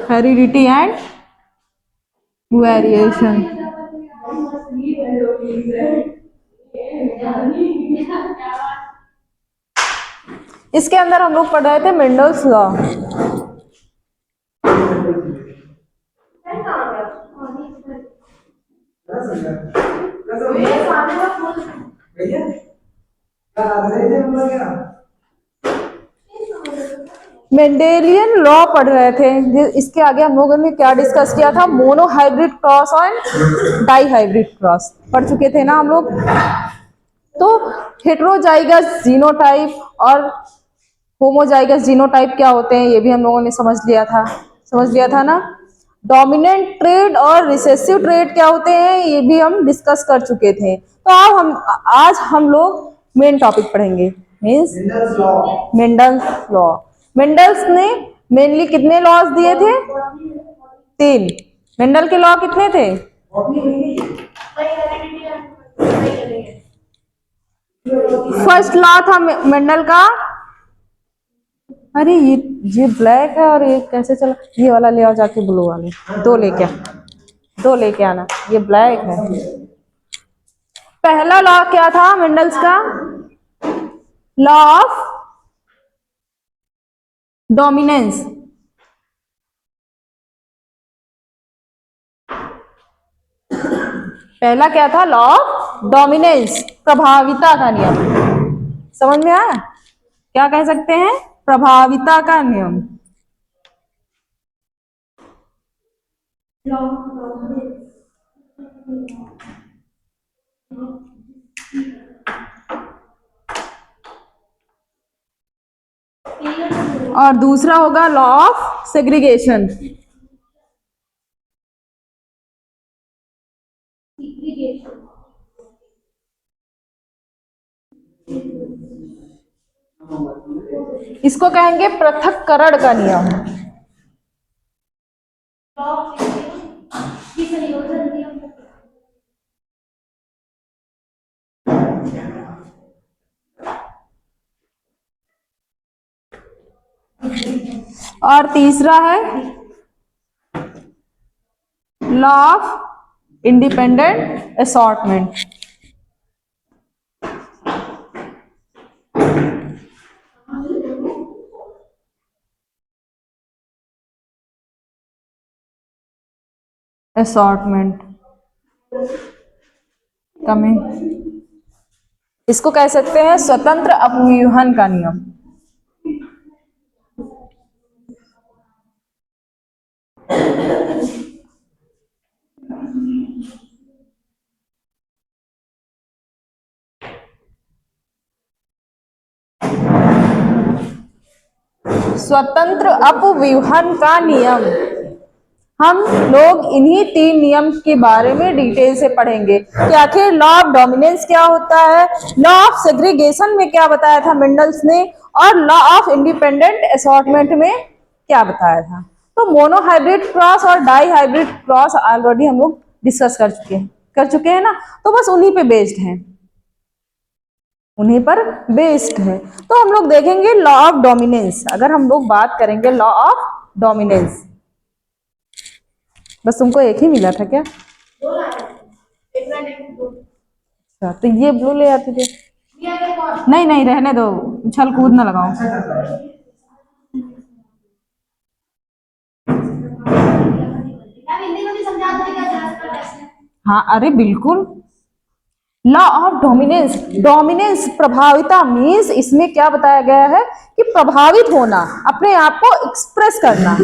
Heredity and variation. इसके अंदर हम लोग पढ़ रहे थे मेंडल्स लॉ। मेंडेलियन लॉ पढ़ रहे थे। इसके आगे हम लोगों ने क्या डिस्कस किया था? मोनो हाइब्रिड क्रॉस और डाई हाइब्रिड क्रॉस पढ़ चुके थे ना हम लोग। तो हेटेरोजाइगस जीनोटाइप और होमोजाइगस जीनोटाइप क्या होते हैं ये भी हम लोगों ने समझ लिया था ना। डोमिनेंट ट्रेड और रिसेसिव ट्रेड क्या होते हैं ये भी हम डिस्कस कर चुके थे। तो आज हम लोग मेन टॉपिक पढ़ेंगे, मीन्स मेंडल्स लॉ। मेंडल्स ने मेनली कितने लॉज दिए थे? 3। मेंडल के लॉ कितने थे? फर्स्ट लॉ था मेंडल का, अरे ये ब्लैक है और ये कैसे चला? ये वाला ले आओ जाके, ब्लू वाले दो लेके आना, ये ब्लैक है। पहला लॉ क्या था मेंडल्स का? Law of dominance. पहला क्या था? लॉ ऑफ डोमिनेंस, प्रभाविता का नियम। समझ में आया? क्या कह सकते हैं? प्रभाविता का नियम। और दूसरा होगा लॉ ऑफ सेग्रीगेशन। इसको कहेंगे पृथक्करण का नियम। और तीसरा है law of independent assortment. Assortment coming, इसको कह सकते हैं स्वतंत्र अपव्यूहन का नियम। स्वतंत्र अपव्यूहन का नियम। हम लोग इन्हीं 3 नियम के बारे में डिटेल से पढ़ेंगे कि आखिर लॉ ऑफ डोमिनेंस क्या होता है, लॉ ऑफ सेग्रीगेशन में क्या बताया था मेंडल्स ने, और लॉ ऑफ इंडिपेंडेंट असॉर्टमेंट में क्या बताया था। तो मोनो हाइब्रिड क्रॉस और डाई हाइब्रिड क्रॉस ऑलरेडी हम लोग डिस्कस कर चुके हैं ना। तो बस उन्हीं पे बेस्ड है, उन्हीं पर बेस्ड है। तो हम लोग देखेंगे लॉ ऑफ डोमिनेंस। अगर हम लोग बात करेंगे लॉ ऑफ डोमिनेंस, बस तुमको एक ही मिला था क्या? अच्छा, तो ये ब्लू ले आते थे। नहीं नहीं, रहने दो, उछल कूद ना लगाओ। हाँ, अरे बिल्कुल। लॉ ऑफ डोमिनेंस, डोमिनेंस प्रभाविता मीन्स इसमें क्या बताया गया है कि प्रभावित होना, अपने आप को एक्सप्रेस करना,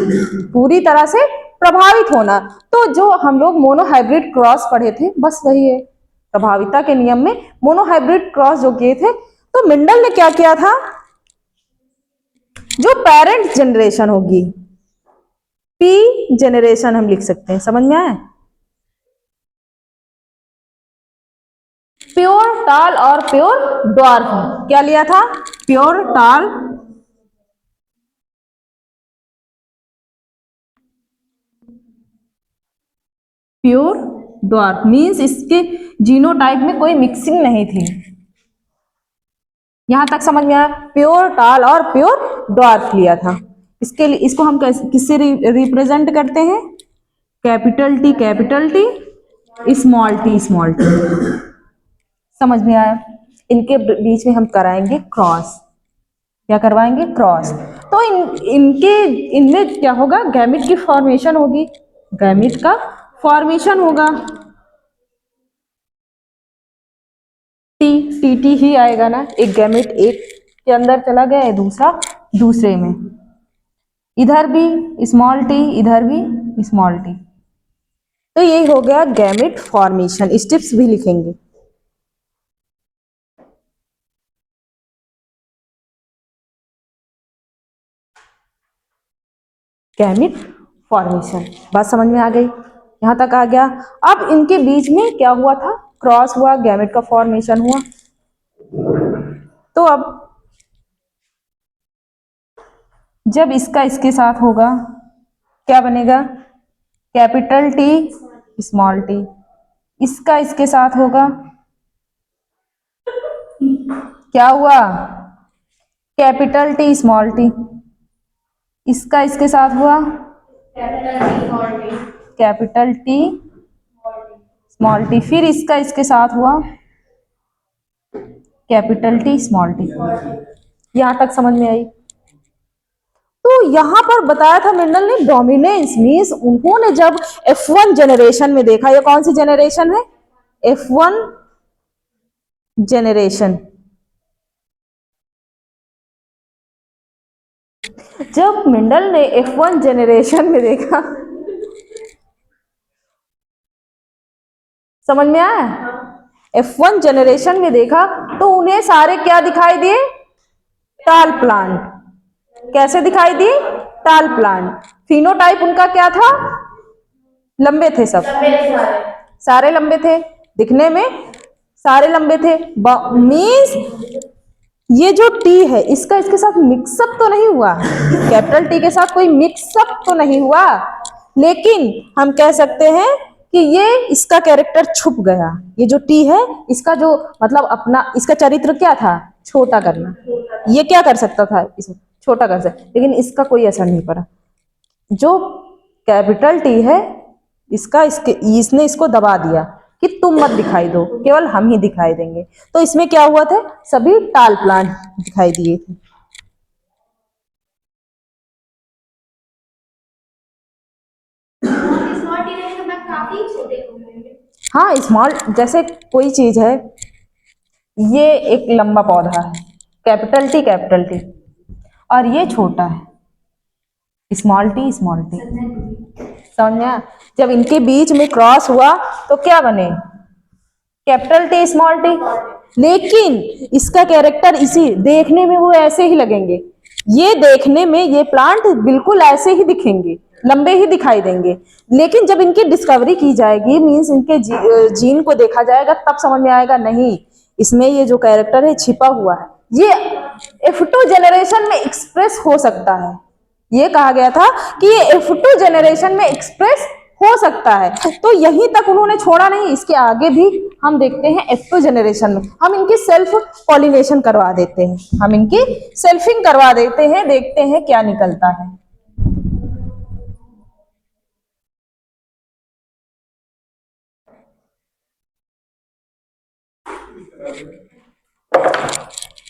पूरी तरह से प्रभावित होना। तो जो हम लोग मोनोहाइब्रिड क्रॉस पढ़े थे बस वही है। प्रभाविता के नियम में मोनोहाइब्रिड क्रॉस जो किए थे, तो मेंडल ने क्या किया था? जो पेरेंट जनरेशन होगी, पी जनरेशन हम लिख सकते हैं। समझ में आया? प्योर टाल और प्योर ड्वार्फ क्या लिया था? प्योर टाल प्योर ड्वार्फ मीन्स इसके जीनोटाइप में कोई मिक्सिंग नहीं थी। यहां तक समझ में आया? प्योर टाल और प्योर ड्वार्फ लिया था। इसके लिए इसको हम किससे रिप्रेजेंट करते हैं? Capital T small T. समझ में आया? इनके बीच में हम कराएंगे क्रॉस। क्या करवाएंगे? क्रॉस। तो इनमें क्या होगा? गैमिट की फॉर्मेशन होगी, गैमिट का फॉर्मेशन होगा। टी ही आएगा ना, एक गैमेट एक के अंदर चला गया है, दूसरा दूसरे में। इधर भी स्मॉल टी, इधर भी स्मॉल टी। तो ये हो गया गैमेट फॉर्मेशन। स्टेप्स भी लिखेंगे। गैमेट फॉर्मेशन, बात समझ में आ गई? यहां तक आ गया। अब इनके बीच में क्या हुआ था? क्रॉस हुआ, गैमेट का फॉर्मेशन हुआ। तो अब जब इसका इसके साथ होगा, क्या बनेगा? Capital T small T. इसका इसके साथ होगा, क्या हुआ? Capital T small T. इसका इसके साथ हुआ, कैपिटल टी स्मॉल टी। फिर इसका इसके साथ हुआ, कैपिटल टी स्मॉल टी। यहां तक समझ में आई? तो यहां पर बताया था मेंडल ने डोमिनेंस मीन्स उन्होंने जब F1 जेनरेशन में देखा। ये कौन सी जेनरेशन है? F1 generation. जब मेंडल ने F1 जेनरेशन में देखा, समझ में आया? F1 जेनरेशन में देखा तो उन्हें सारे क्या दिखाई दिए? टाल प्लांट। कैसे दिखाई दिए? टाल प्लांट। फिनोटाइप उनका क्या था? लंबे थे, सब सारे लंबे थे, दिखने में सारे लंबे थे। मीन्स ये जो टी है इसका इसके साथ मिक्सअप तो नहीं हुआ, कैपिटल टी के साथ कोई मिक्सअप तो नहीं हुआ, लेकिन हम कह सकते हैं कि ये इसका कैरेक्टर छुप गया। ये जो टी है इसका जो मतलब अपना इसका चरित्र क्या था? छोटा करना। ये क्या कर सकता था? इसमें छोटा कर सकता, लेकिन इसका कोई असर नहीं पड़ा। जो कैपिटल टी है इसका इसने इसको दबा दिया कि तुम मत दिखाई दो, केवल हम ही दिखाई देंगे। तो इसमें क्या हुआ था? सभी टाल प्लांट दिखाई दिए थे। हाँ, स्मॉल जैसे कोई चीज है, ये एक लंबा पौधा है, कैपिटल टी, और ये छोटा है, स्मॉल टी। समझ में? जब इनके बीच में क्रॉस हुआ तो क्या बने? Capital T small T. लेकिन इसका कैरेक्टर इसी देखने में वो ऐसे ही लगेंगे, ये देखने में ये प्लांट बिल्कुल ऐसे ही दिखेंगे, लंबे ही दिखाई देंगे। लेकिन जब इनकी डिस्कवरी की जाएगी, मीन्स इनके जीन को देखा जाएगा, तब समझ में आएगा नहीं, इसमें ये जो कैरेक्टर है छिपा हुआ है, ये F2 जेनरेशन में एक्सप्रेस हो सकता है। ये कहा गया था कि ये F2 जेनरेशन में एक्सप्रेस हो सकता है। तो यहीं तक उन्होंने छोड़ा नहीं, इसके आगे भी हम देखते हैं F2 जेनरेशन में हम इनकी सेल्फ पॉलिनेशन करवा देते हैं, हम इनकी सेल्फिंग करवा देते हैं, देखते हैं क्या निकलता है।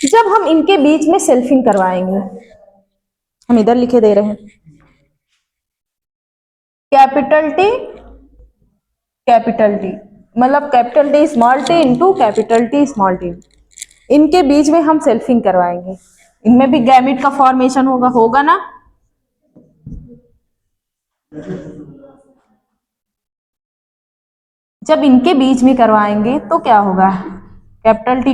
जब हम इनके बीच में सेल्फिंग करवाएंगे, हम इधर लिखे दे रहे हैं कैपिटल टी मतलब capital T small T into capital T small T. इनके बीच में हम सेल्फिंग करवाएंगे, इनमें भी गैमेट का फॉर्मेशन होगा ना। जब इनके बीच में करवाएंगे तो क्या होगा? Capital T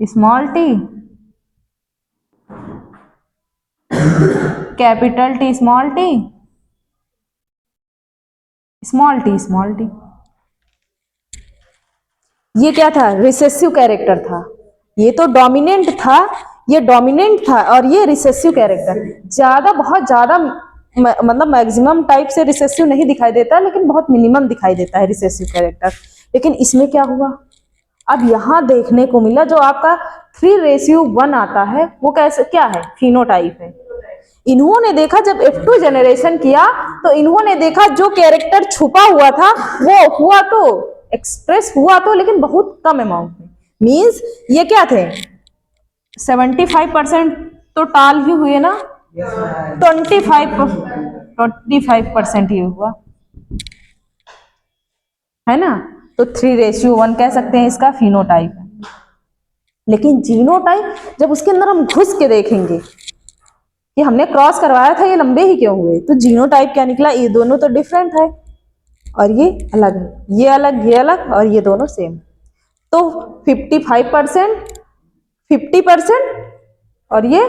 small T, capital T small T. ये क्या था? रिसेसिव कैरेक्टर था। ये तो डोमिनेंट था, ये डोमिनेंट था, और ये रिसेसिव कैरेक्टर। बहुत ज्यादा मतलब मैक्सिमम टाइप से रिसेसिव नहीं दिखाई देता, लेकिन बहुत मिनिमम दिखाई देता है रिसेसिव कैरेक्टर। लेकिन इसमें क्या हुआ, अब यहां देखने को मिला जो आपका 3:1 आता है वो कैसे क्या है, फिनोटाइप है। इन्होंने देखा जब F2 जनरेशन किया तो इन्होंने देखा जो कैरेक्टर छुपा हुआ था वो हुआ तो एक्सप्रेस हुआ तो, लेकिन बहुत कम अमाउंट में। मींस ये क्या थे, 75% तो टाल ही हुए ना, 25% ही हुआ है ना। तो 3:1 कह सकते हैं इसका फिनोटाइप है। लेकिन जीनोटाइप जब उसके अंदर हम घुस के देखेंगे कि हमने क्रॉस करवाया था ये लंबे ही क्यों हुए, तो जीनोटाइप क्या निकला, ये दोनों तो डिफरेंट है और ये अलग है, ये अलग ये अलग और ये दोनों सेम। तो 55%, 50% और ये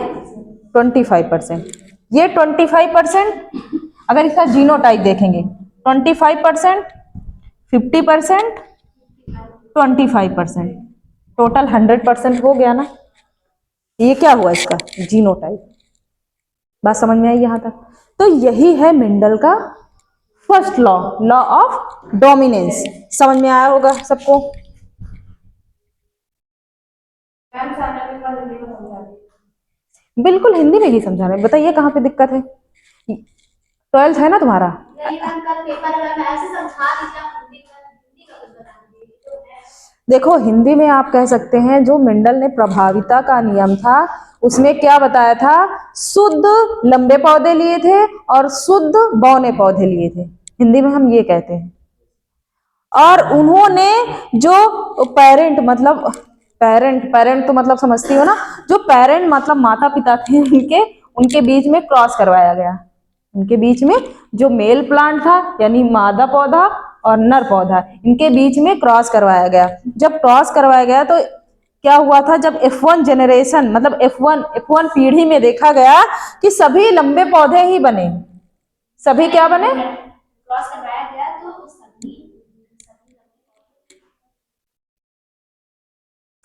25%। ये 25%, अगर इसका जीनोटाइप देखेंगे 25%, 50%, 25%, टोटल 100% हो गया ना। ये क्या हुआ इसका जीनोटाइप। बात समझ में आई यहां तक। तो यही है मेंडल का first law, law of dominance. समझ में आया होगा सबको। बिल्कुल हिंदी में ही समझा रहे हैं, बताइए कहाँ पे दिक्कत है। 12th है ना तुम्हारा। देखो हिंदी में आप कह सकते हैं जो मेंडल ने प्रभाविता का नियम था उसमें क्या बताया था, शुद्ध लंबे पौधे लिए थे और शुद्ध बौने पौधे लिए थे, हिंदी में हम ये कहते हैं। और उन्होंने जो पेरेंट मतलब पेरेंट पेरेंट तो मतलब समझती हो ना, जो पेरेंट मतलब माता पिता थे उनके उनके बीच में क्रॉस करवाया गया। उनके बीच में जो मेल प्लांट था यानी मादा पौधा और नर पौधा, इनके बीच में क्रॉस करवाया गया। जब क्रॉस करवाया गया तो क्या हुआ था, जब F1 जनरेशन मतलब F1 पीढ़ी में देखा गया कि सभी लंबे पौधे ही बने। सभी क्या बने, क्रॉस करवाया गया तो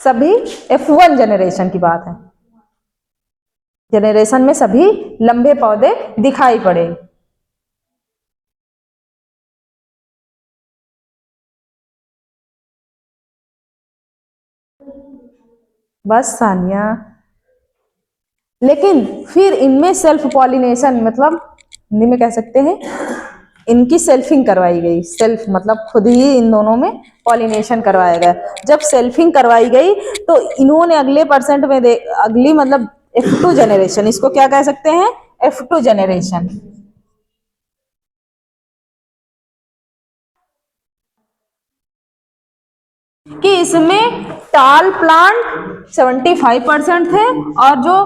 सभी F1 जनरेशन की बात है, जनरेशन में सभी लंबे पौधे दिखाई पड़े। बस सानिया, लेकिन फिर इनमें सेल्फ पॉलिनेशन मतलब हिंदी में कह सकते हैं इनकी सेल्फिंग करवाई गई। सेल्फ मतलब खुद ही इन दोनों में पॉलिनेशन करवाया गया। जब सेल्फिंग करवाई गई तो इन्होंने अगले परसेंट में अगली मतलब F2 जनरेशन, इसको क्या कह सकते हैं, F2 जनरेशन, कि इसमें टाल प्लांट 75% थे और जो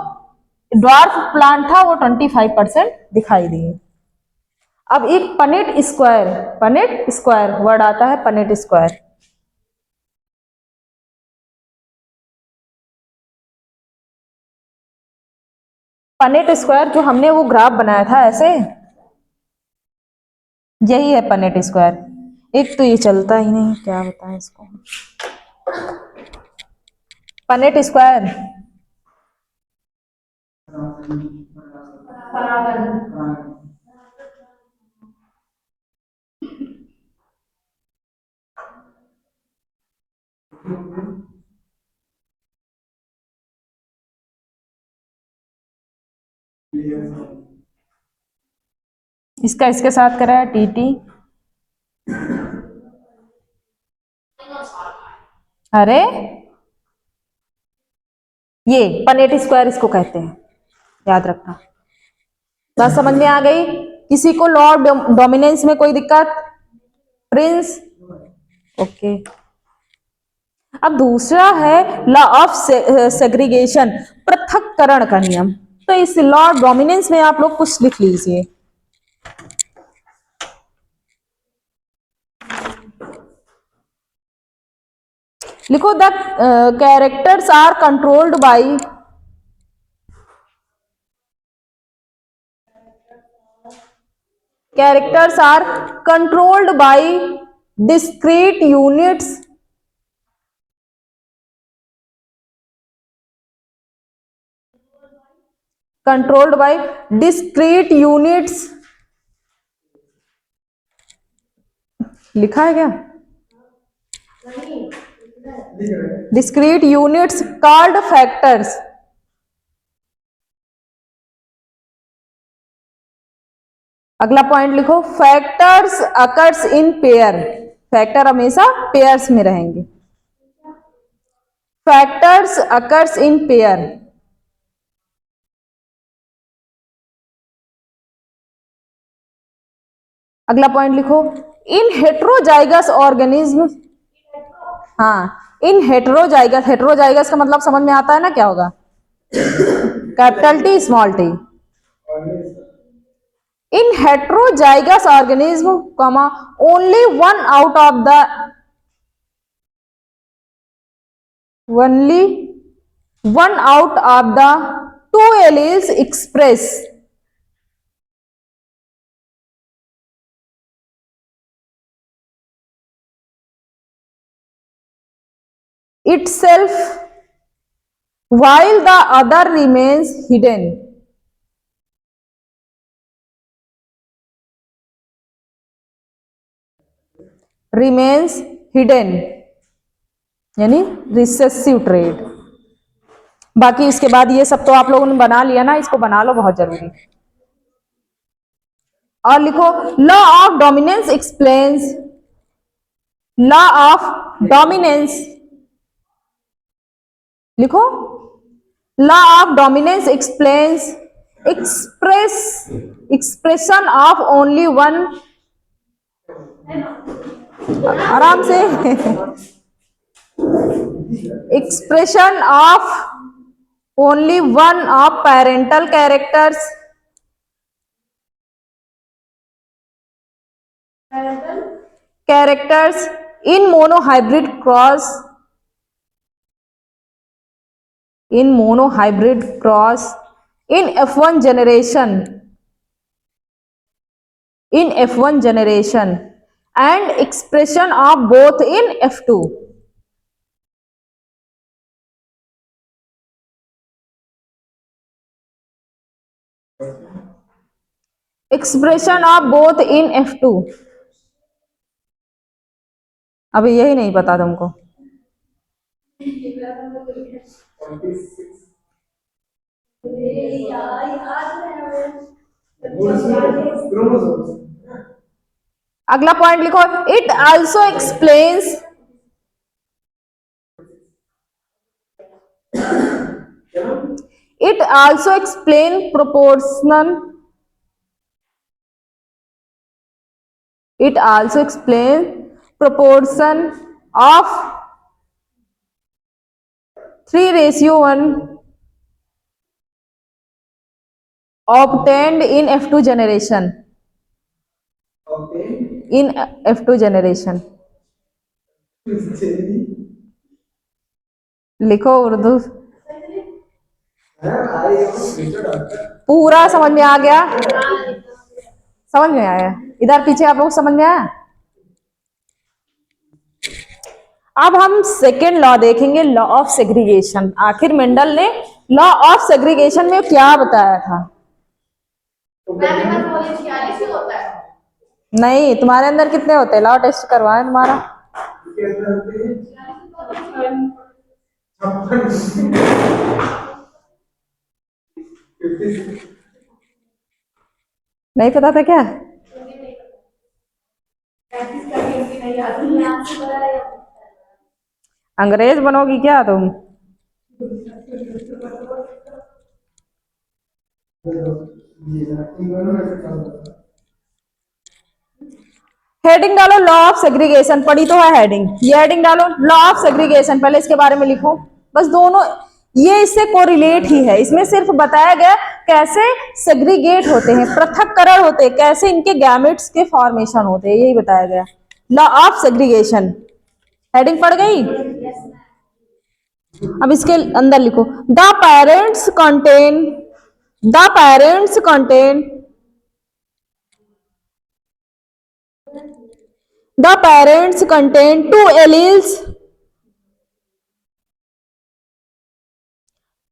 ड्वार्फ प्लांट था वो 25% दिखाई दिए। अब एक पनेट स्क्वायर वर्ड आता है, पनेट स्क्वायर। पनेट स्क्वायर जो हमने वो ग्राफ बनाया था ऐसे, यही है पनेट स्क्वायर। एक तो ये चलता ही नहीं, क्या बताएं इसको, पनेट स्क्वायर इसका इसके साथ कराया टीटी। अरे ये पनेट स्क्वायर इसको कहते हैं, याद रखना। बात समझ में आ गई। किसी को लॉ डोमिनेंस में कोई दिक्कत, प्रिंस, ओके। अब दूसरा है लॉ ऑफ सेग्रीगेशन, पृथक्करण का नियम। तो इस लॉ डोमिनेंस में आप लोग कुछ लिख लीजिए। लिखो the characters are controlled by characters are controlled by discrete units controlled by discrete units लिखा है क्या? Discrete units called factors. अगला पॉइंट लिखो, factors occurs in pair. Factor हमेशा पेयर्स में रहेंगे। Factors occurs in pair. अगला पॉइंट लिखो, इन हेट्रोजाइगस ऑर्गेनिज्म। हाँ, इन हेट्रोजाइगस, हेट्रोजाइगस का मतलब समझ में आता है ना क्या होगा? Capital T small T. In heterozygous organism comma only only one out of the two alleles express itself while the other remains hidden। remains hidden यानी रिसेसिव ट्रेड। बाकी इसके बाद ये सब तो आप लोगों ने बना लिया ना, इसको बना लो, बहुत जरूरी। और लिखो, law of dominance explains, law of dominance लिखो, law of dominance explains expression of only one. आराम से expression of only one of parental characters in monohybrid cross in F1 generation and expression of both in F2। Expression of both in F2। अभी यही नहीं पता तुमको। अगला point लिखो, it also explains proportional proportion of 3:1 obtained in F2 generation। लिखो उर्दू। पूरा समझ में आ गया? समझ में आया? इधर पीछे आप लोग समझ में आया? अब हम सेकेंड लॉ देखेंगे, लॉ ऑफ सेग्रीगेशन। आखिर मेंडल ने लॉ ऑफ सेग्रीगेशन में क्या बताया था? नहीं, तुम्हारे अंदर कितने होते हैं? लाओ टेस्ट करवाएं तुम्हारा। नहीं पता था क्या? अंग्रेज बनोगी क्या तुम? हेडिंग डालो, लॉ ऑफ सेग्रीगेशन। पढ़ी तो है हेडिंग, ये हेडिंग डालो, लॉ ऑफ सेग्रीगेशन। पहले इसके बारे में लिखो, बस दोनों ये इससे कोरिलेट ही है। इसमें सिर्फ बताया गया कैसे सेग्रीगेट होते हैं, पृथक्करण होते हैं, कैसे इनके गैमेट्स के फॉर्मेशन होते हैं, यही बताया गया। लॉ ऑफ सेग्रीगेशन हेडिंग पड़ गई। अब इसके अंदर लिखो, the parents contain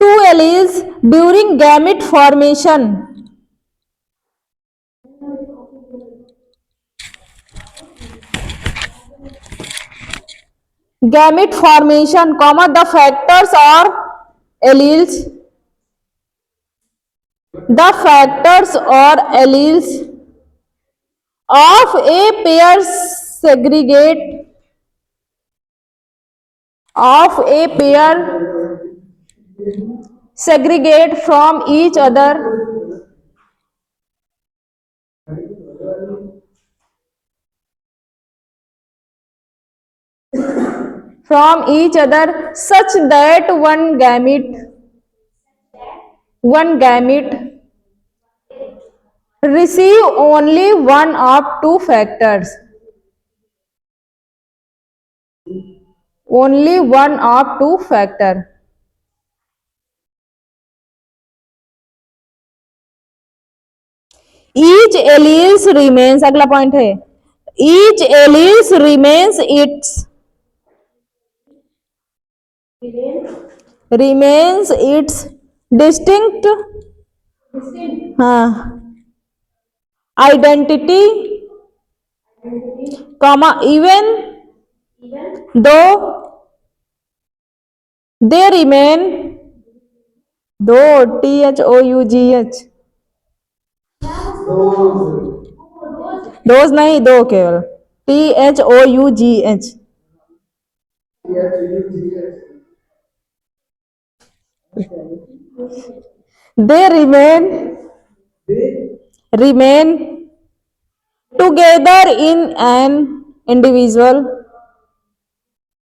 two alleles during gamete formation। gamete formation, comma, the factors or alleles, the factors or alleles of a pair segregate of a pair segregate from each other such that one gamete receive only one of two factors, only one of two factor. Each alleles remains, अगला point है, each alleles remains its distinct हाँ identity, comma, even though they remain, दो THOUGH, those नहीं, दो केवल THOUGH, they remain together in an individual,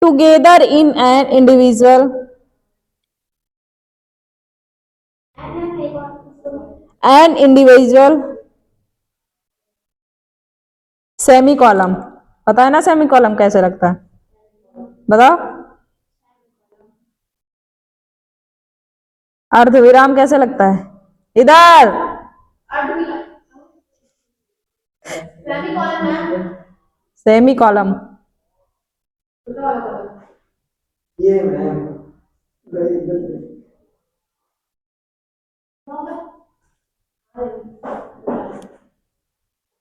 together in an individual, an individual semi column, पता है ना सेमी कॉलम कैसे लगता है, बताओ अर्धविराम कैसे लगता है, इधर सेमी कॉलम, ये मैम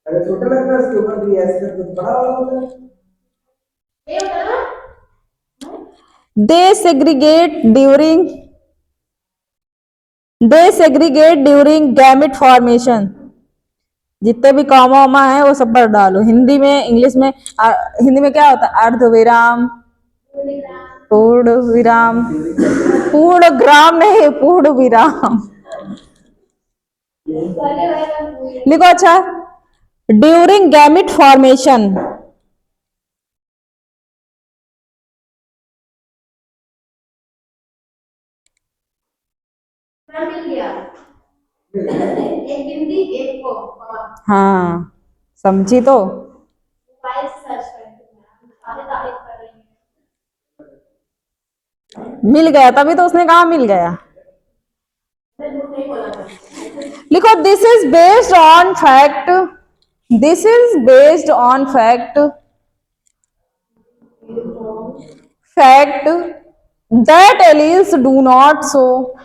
अरे छोटा लगता है, इसके ऊपर भी ऐसे करके बड़ा वाला होता है। They segregate during gamete formation. जितने भी कॉमा वामा है वो सब पर डालो, हिंदी में इंग्लिश में हिंदी में क्या होता है, अर्धविराम, पूर्ण विराम, पूर्ण ग्राम नहीं, पूर्ण विराम लिखो। अच्छा, ड्यूरिंग गैमिट फॉर्मेशन, हाँ समझी तो, मिल गया, तभी तो उसने कहा मिल गया। लिखो, this is based on fact, this is based on fact, fact that alleles do not show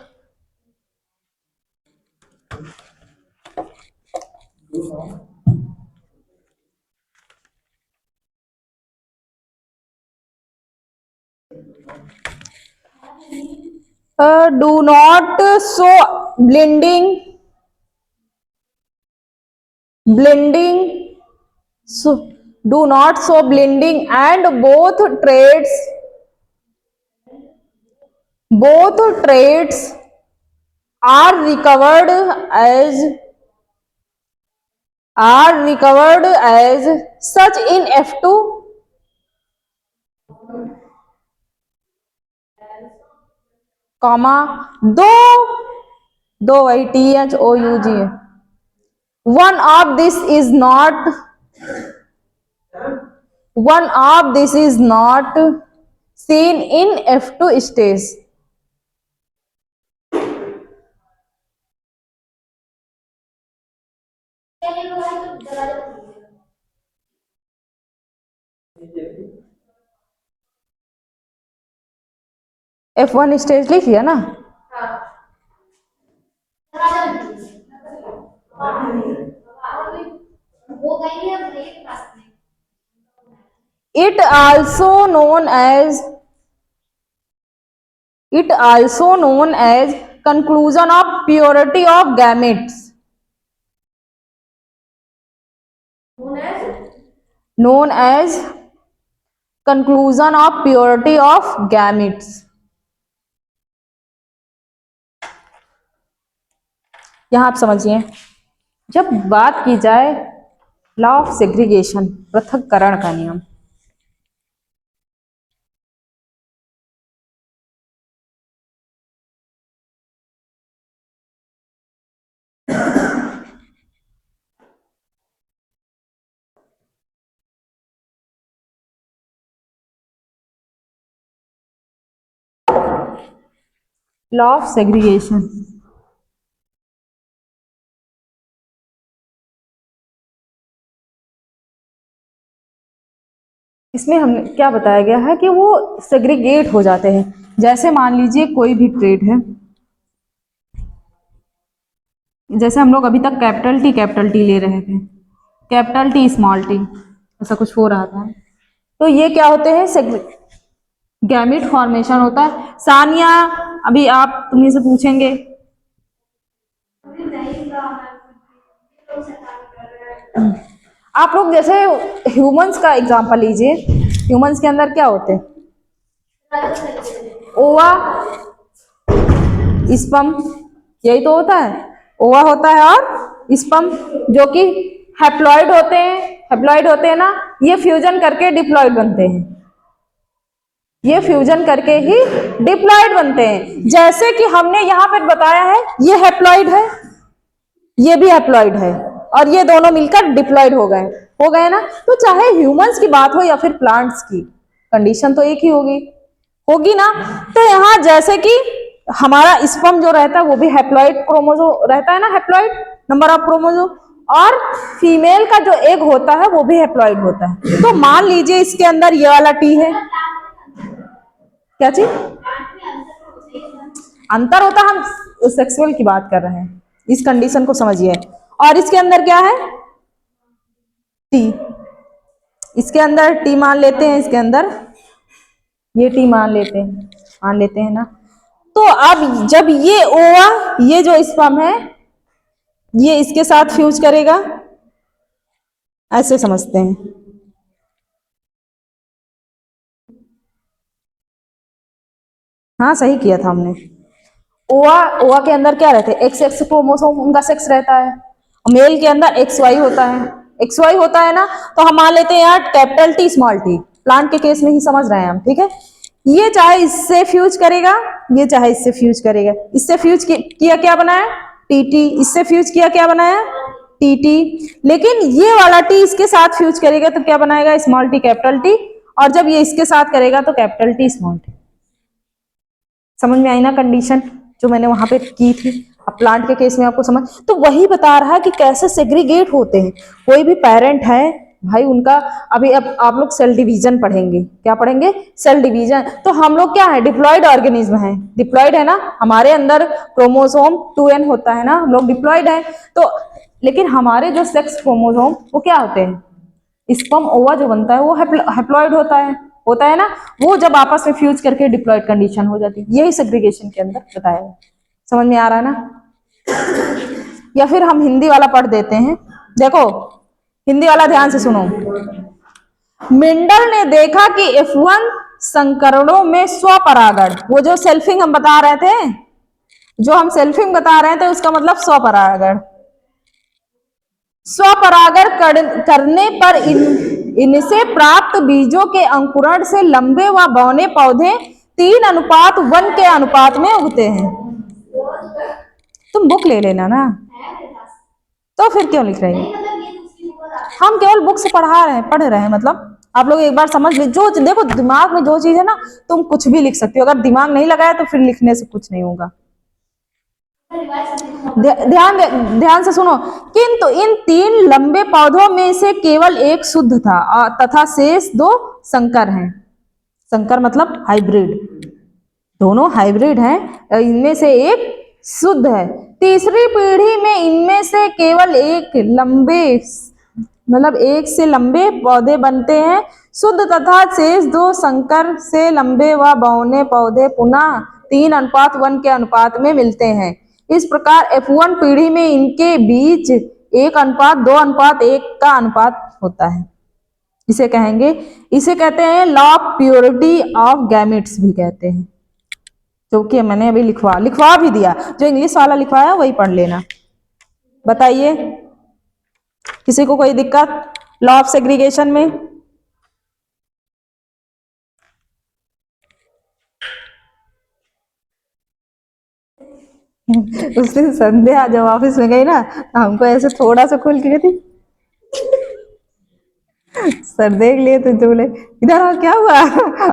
do not show blending, so do not show blending, and both traits are recovered as such in F2, comma, दो वही THOUG है, one of this is not seen in F2 stage. F1 stage लिख लिया ना, It also known as conclusion of purity of gametes. Known as conclusion of purity of gametes. यहां आप समझिए, जब बात की जाए लॉ ऑफ सेग्रीगेशन, पृथक्करण का नियम, लॉ ऑफ सेग्रीगेशन, इसमें हमने क्या बताया गया है कि वो सेग्रीगेट हो जाते हैं। जैसे मान लीजिए कोई भी ट्रेड है, जैसे हम लोग अभी तक कैपिटल टी ले रहे थे, कैपिटल टी स्मॉल टी, ऐसा कुछ हो रहा था, तो ये क्या होते हैं, गैमिट फॉर्मेशन होता है। सानिया, अभी आप तुम्हें से पूछेंगे, आप लोग जैसे ह्यूमंस का एग्जांपल लीजिए, ह्यूमंस के अंदर क्या होते हैं, ओवा, स्पर्म, यही तो होता है, ओवा होता है और स्पर्म, जो कि हैप्लॉइड होते हैं ना, ये फ्यूजन करके डिप्लॉइड बनते हैं, ये फ्यूजन करके ही डिप्लॉइड बनते हैं। जैसे कि हमने यहां पर बताया है, ये हैप्लॉइड है, ये भी हैप्लॉइड है, और ये दोनों मिलकर डिप्लॉइड हो गए ना। तो चाहे ह्यूमंस की बात हो या फिर प्लांट्स की, कंडीशन तो एक ही होगी ना। तो यहाँ जैसे कि हमारा स्पर्म जो रहता है वो भी हैप्लॉइड क्रोमोसोम रहता है ना, हैप्लॉइड नंबर ऑफ क्रोमोसोम, और फीमेल का जो एग होता है वो भी हैप्लॉइड होता है। तो मान लीजिए इसके अंदर ये वाला टी है, क्या चीज अंतर होता है, हम सेक्सुअल की बात कर रहे हैं, इस कंडीशन को समझिए। और इसके अंदर क्या है, टी, इसके अंदर टी मान लेते हैं, इसके अंदर ये टी मान लेते हैं ना। तो अब जब ये ओवा, ये जो स्पर्म है, ये इसके साथ फ्यूज करेगा, ऐसे समझते हैं। हाँ सही किया था हमने। ओवा के अंदर क्या रहते हैं, एक्स एक्स क्रोमोसोम, उनका सेक्स रहता है, मेल के अंदर एक्स वाई होता है ना। तो हम मान लेते हैं यार capital T small T, plant के केस में ही समझ रहे हैं हम, ठीक है। ये चाहे इससे फ्यूज करेगा, ये चाहे इससे फ्यूज करेगा, इससे फ्यूज किया क्या बनाया, टीटी, इससे फ्यूज किया क्या बनाया, टीटी। लेकिन ये वाला टी इसके साथ फ्यूज करेगा तो क्या बनाएगा, स्मॉल टी कैपिटल टी, और जब ये इसके साथ करेगा तो कैपिटल टी स्मॉल टी। समझ में आई ना कंडीशन जो मैंने वहां पे की थी। अब प्लांट के केस में आपको समझ, तो वही बता रहा है कि कैसे सेग्रीगेट होते हैं। कोई भी पेरेंट है भाई, उनका अभी अब आप लोग सेल डिवीजन पढ़ेंगे, क्या पढ़ेंगे, सेल डिवीजन। तो हम लोग क्या है, डिप्लॉइड ऑर्गेनिज्म है, डिप्लॉइड है ना, हमारे अंदर क्रोमोसोम 2n होता है ना, हम लोग डिप्लॉइड है। तो लेकिन हमारे जो सेक्स क्रोमोसोम वो क्या होते हैं, स्पर्म ओवा जो बनता है वो हैप्लॉइड होता है ना, वो जब आपस में फ्यूज करके डिप्लॉइड कंडीशन हो जाती है। यही सेग्रीगेशन के अंदर बताया है। समझ में आ रहा है ना। या फिर हम हिंदी वाला पढ़ देते हैं, देखो हिंदी वाला ध्यान से सुनो। मेंडल ने देखा कि F1 संकरणों में स्वपरागण, वो जो सेल्फिंग हम बता रहे थे, जो हम सेल्फिंग बता रहे थे उसका मतलब स्वपरागण, स्वपरागण करने पर इनसे प्राप्त बीजों के अंकुरण से लंबे व बौने पौधे 3:1 के अनुपात में उगते हैं। तुम बुक ले लेना ना, तो फिर क्यों लिख रहे हैं, हम केवल बुक से पढ़ रहे हैं, मतलब आप लोग एक बार समझ लीजिए। जो देखो दिमाग में जो चीज है ना, तुम कुछ भी लिख सकते हो, अगर दिमाग नहीं लगाया तो फिर लिखने से कुछ नहीं होगा। ध्यान से सुनो। किंतु इन 3 लंबे पौधों में से केवल एक शुद्ध था तथा शेष 2 संकर हैं। संकर मतलब हाइब्रिड, दोनों हाइब्रिड हैं, इनमें से एक शुद्ध है। तीसरी पीढ़ी में इनमें से केवल एक मतलब एक से लंबे पौधे बनते हैं, शुद्ध तथा शेष दो संकर से लंबे व बौने पौधे पुनः 3:1 के अनुपात में मिलते हैं। इस प्रकार F1 पीढ़ी में इनके बीच 1:2:1 का अनुपात होता है। इसे कहेंगे, इसे कहते हैं law of purity of gametes भी कहते हैं, जो कि मैंने अभी लिखवा भी दिया। जो इंग्लिश वाला लिखवाया वही पढ़ लेना। बताइए, किसी को कोई दिक्कत लॉ ऑफ सेग्रीगेशन में? उस दिन संध्या जब ऑफिस में गई ना, तो हमको ऐसे थोड़ा सा खोल के गई थी, सर देख लिए तो बोले इधर आओ, क्या हुआ?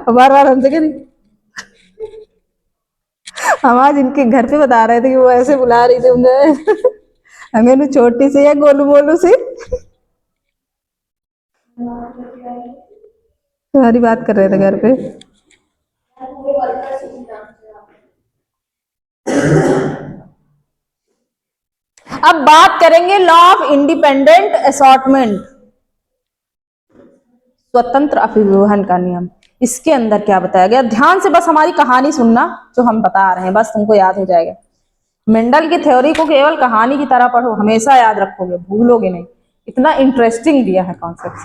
बार बार हमसे कह रही, हम आज इनके घर पे बता रहे थे कि वो ऐसे बुला रही थी उन्हें। हमें छोटी सी है, गोलू मोलू सी, तुम्हारी बात कर रहे थे घर पे। अब बात करेंगे लॉ ऑफ इंडिपेंडेंट असॉर्टमेंट, स्वतंत्र अभिव्यवहन का नियम। इसके अंदर क्या बताया गया, ध्यान से बस हमारी कहानी सुनना, जो हम बता रहे हैं बस तुमको याद हो जाएगा। मेंडल की थ्योरी को केवल कहानी की तरह पढ़ो, हमेशा याद रखोगे, भूलोगे नहीं, इतना इंटरेस्टिंग दिया है कॉन्सेप्ट।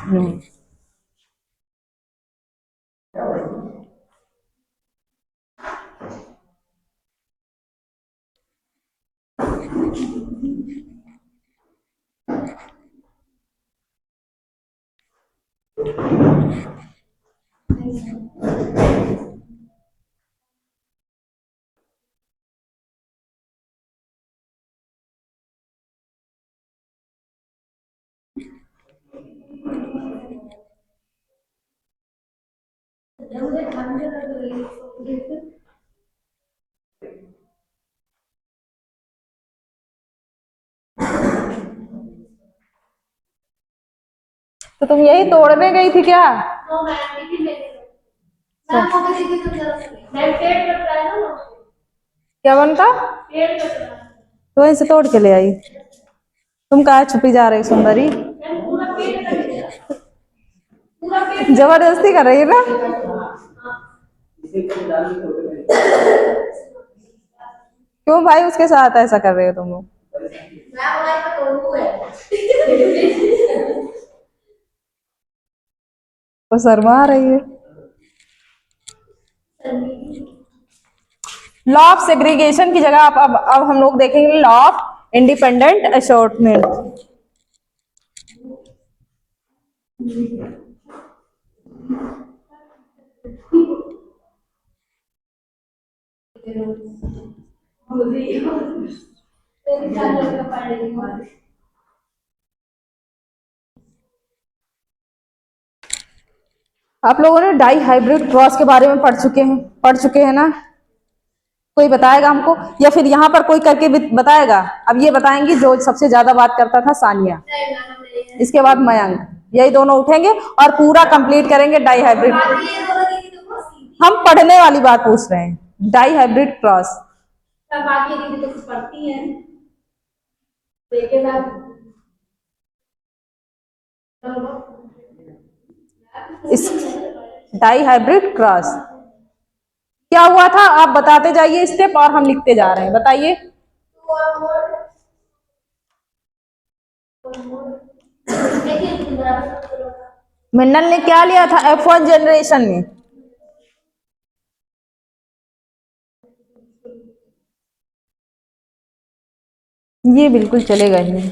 तो तुम यही तोड़ने गई थी क्या? क्या बनता? तो वहीं से तोड़ के ले आई। तुम कहाँ छुपी जा रही सुंदरी? जबरदस्ती कर रही है ना? क्यों भाई उसके साथ ऐसा कर रहे हो तुम लोग? वो शर्मा रही है। लॉ ऑफ सेग्रीगेशन की जगह अब हम लोग देखेंगे लॉ ऑफ इंडिपेंडेंट असॉर्टमेंट। आप लोगों ने डाई हाइब्रिड क्रॉस के बारे में पढ़ चुके हैं ना? कोई बताएगा हमको, या फिर यहाँ पर कोई करके बताएगा? अब ये बताएंगी, जो सबसे ज्यादा बात करता था सानिया, इसके बाद मयंक, यही दोनों उठेंगे और पूरा कंप्लीट करेंगे डाई हाइब्रिड। हम पढ़ने वाली बात पूछ रहे हैं, डाई हाइब्रिड क्रॉस। इस डाई हाइब्रिड क्रॉस क्या हुआ था, आप बताते जाइए स्टेप और हम लिखते जा रहे हैं। बताइए। मेंडल ने क्या लिया था F1 जनरेशन में? ये बिल्कुल चलेगा ही नहीं।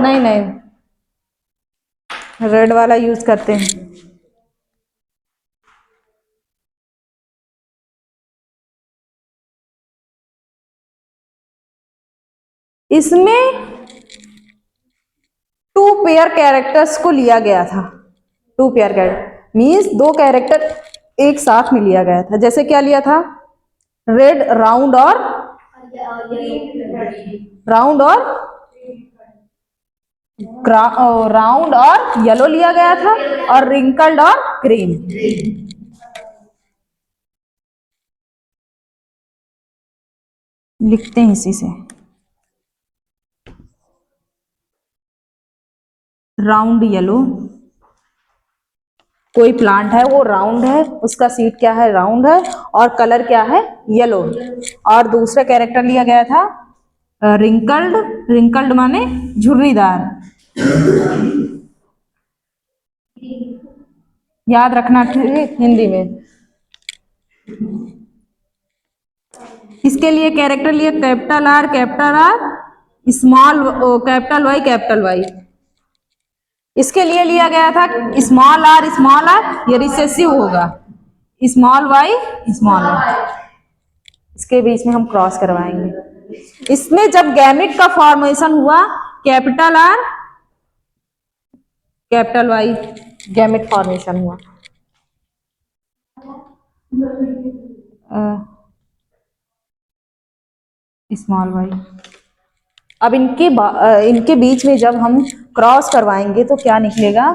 नहीं नहीं, रेड वाला यूज करते हैं। इसमें 2 पेयर कैरेक्टर्स को लिया गया था। 2 पेयर कैरेक्टर मीन्स 2 कैरेक्टर एक साथ में लिया गया था। जैसे क्या लिया था, रेड राउंड और राउंड और येलो लिया गया था, और रिंकल्ड और ग्रीन। लिखते हैं इसी से। राउंड येलो, कोई प्लांट है वो राउंड है, उसका सीड क्या है, राउंड है, और कलर क्या है, येलो। और दूसरा कैरेक्टर लिया गया था रिंकल्ड, रिंकल्ड माने झुर्रीदार। याद रखना ठीक हिंदी में। इसके लिए कैरेक्टर लिए capital R, small capital Y, capital Y. इसके लिए लिया गया था स्मॉल आर, ये रिसेसिव होगा, स्मॉल वाई स्मॉल आर। इसके बीच में हम क्रॉस करवाएंगे। इसमें जब गैमेट का फॉर्मेशन हुआ, capital R capital Y gamete formation हुआ। Small Y. अब इनके बीच में जब हम क्रॉस करवाएंगे तो क्या निकलेगा,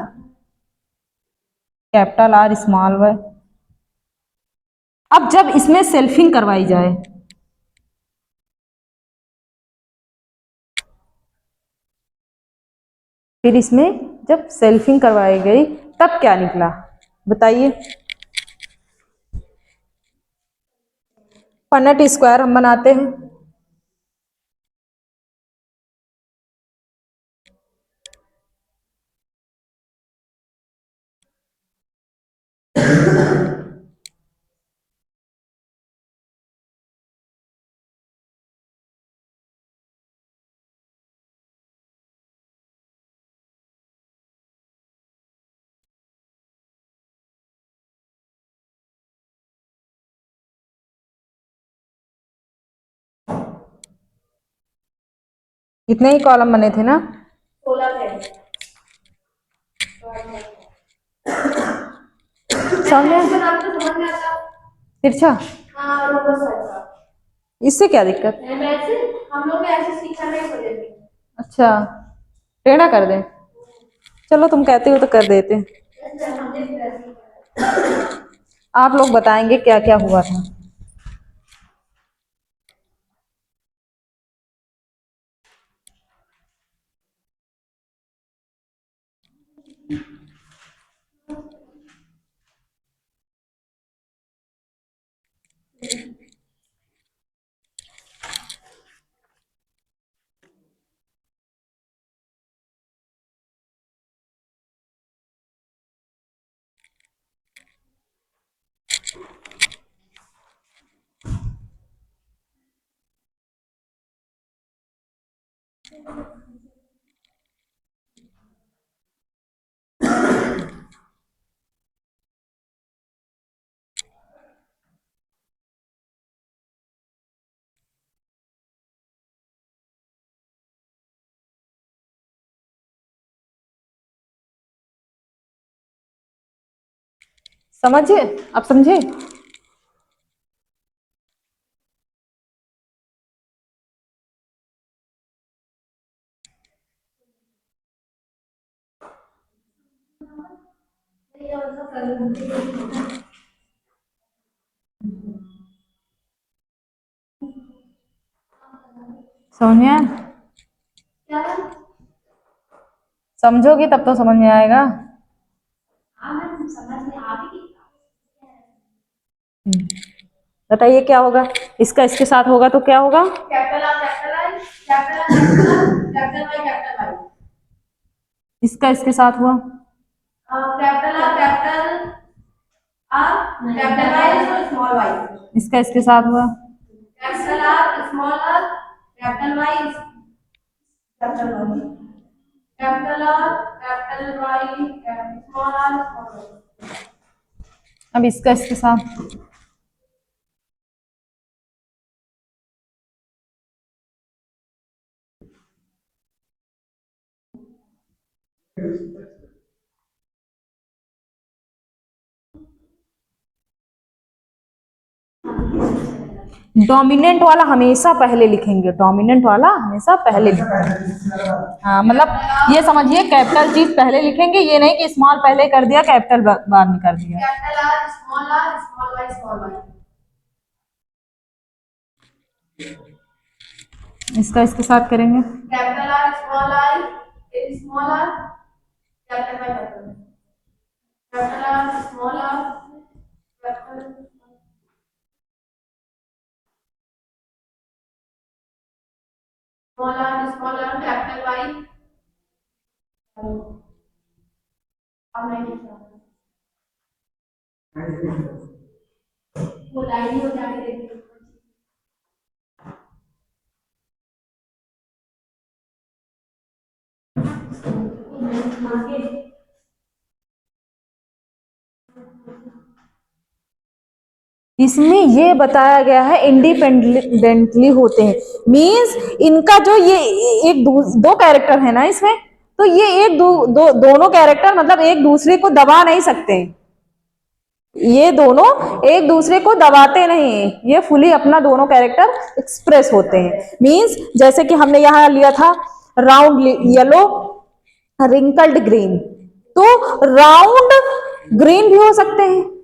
कैपिटल आर स्मॉल वाई। अब जब इसमें सेल्फिंग करवाई जाए, फिर इसमें जब सेल्फिंग करवाई गई तब क्या निकला बताइए। पन्नेट स्क्वायर हम बनाते हैं। इतने ही कॉलम बने थे ना, 16 थे। समझ में आता तिरछा। इससे क्या दिक्कत है, वैसे हम लोग ऐसे सीखा नहीं पड़े। अच्छा, टेढ़ा कर दें, चलो तुम कहते हो तो कर देते हैं। आप लोग बताएंगे क्या क्या हुआ था। समझिए, आप समझे। समझ में आया? समझोगी तब तो समझ में आएगा। बताइए क्या होगा, इसका इसके साथ होगा तो क्या होगा, capital R capital I, capital R capital Y capital Y. इसका इसके साथ हुआ capital R capital Y small Y. इसका इसके साथ हुआ capital R small R capital Y capital Y, capital R capital Y small R small Y. अब इसका इसके साथ डोमिनेंट वाला हमेशा पहले लिखेंगे, डोमिनेंट वाला हमेशा पहले लिखेंगे। हाँ मतलब ये समझिए कैपिटल चीज पहले लिखेंगे, ये नहीं कि स्मॉल पहले कर दिया कैपिटल बाद में कर दिया। Capital R small Y small Y. इसका इसके साथ करेंगे capital R small I small R capital Y capital R small R capital small R capital Y अब नहीं वो लाइन हो जाने देती इसमें ये बताया गया है इंडिपेंडेंटली होते हैं, मींस इनका जो ये एक दो कैरेक्टर है ना इसमें, तो ये एक दोनों कैरेक्टर मतलब एक दूसरे को दबा नहीं सकते, ये दोनों एक दूसरे को दबाते नहीं, ये फुली अपना दोनों कैरेक्टर एक्सप्रेस होते हैं। मींस जैसे कि हमने यहां लिया था राउंड येलो रिंकल्ड ग्रीन, तो राउंड ग्रीन भी हो सकते हैं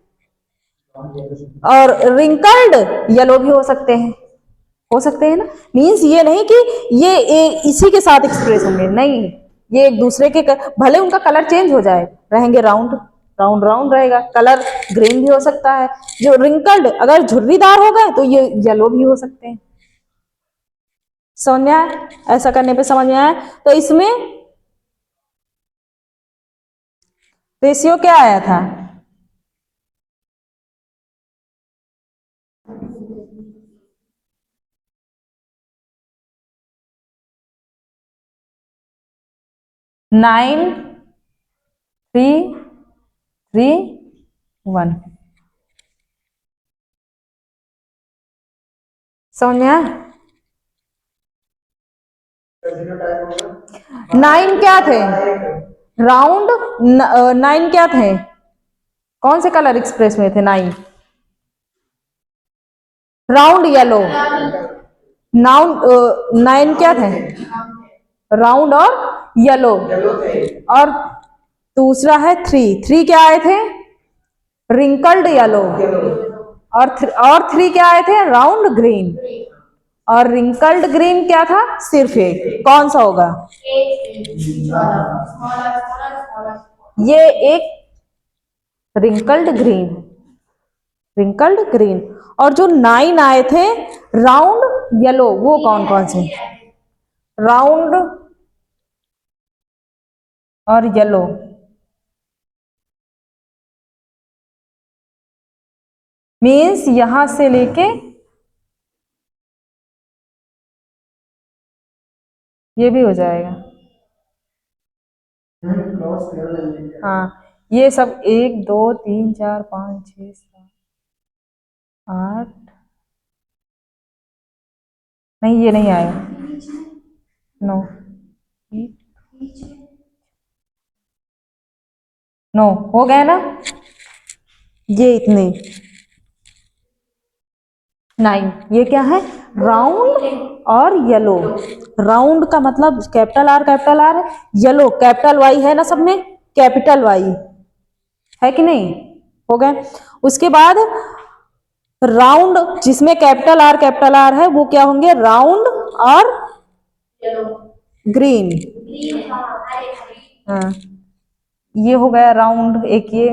और रिंकल्ड येलो भी हो सकते हैं ना। मींस ये नहीं कि ये इसी के साथ एक्सप्रेस होंगे, नहीं, ये एक दूसरे के भले उनका कलर चेंज हो जाए, रहेंगे राउंड राउंड राउंड रहेगा, कलर ग्रीन भी हो सकता है, जो रिंकल्ड अगर झुर्रीदार हो गए तो ये येलो भी हो सकते हैं। समझ में आया? ऐसा करने पे समझ में आया? तो इसमें रेशियो क्या आया था? नाइन 3 3 1। समझ में आया? 9 क्या थे? राउंड 9 क्या थे? कौन से कलर एक्सप्रेस में थे 9? Round yellow. नाउन 9 क्या थे? राउंड और येलो। और दूसरा है 3 क्या आए थे? Wrinkled yellow. और 3 क्या आए थे? Round green. और रिंकल्ड ग्रीन क्या था? सिर्फ एक। कौन सा होगा? ये एक रिंकल्ड ग्रीन, रिंकल्ड ग्रीन। और जो 9 आए थे राउंड येलो, वो कौन कौन से? राउंड और येलो। मीन्स यहां से लेके ये भी हो जाएगा। हाँ, ये सब 1 2 3 4 5 6 7 8, नहीं ये नहीं आएगा। 9 9 हो गए ना? ये इतने 9, ये क्या है? राउंड और येलो। राउंड का मतलब कैपिटल आर है, येलो कैपिटल वाई है ना, सब में कैपिटल वाई है कि नहीं? हो गए। उसके बाद राउंड जिसमें कैपिटल आर है वो क्या होंगे? राउंड और ग्रीन। हाँ, ये हो गया राउंड। एक ये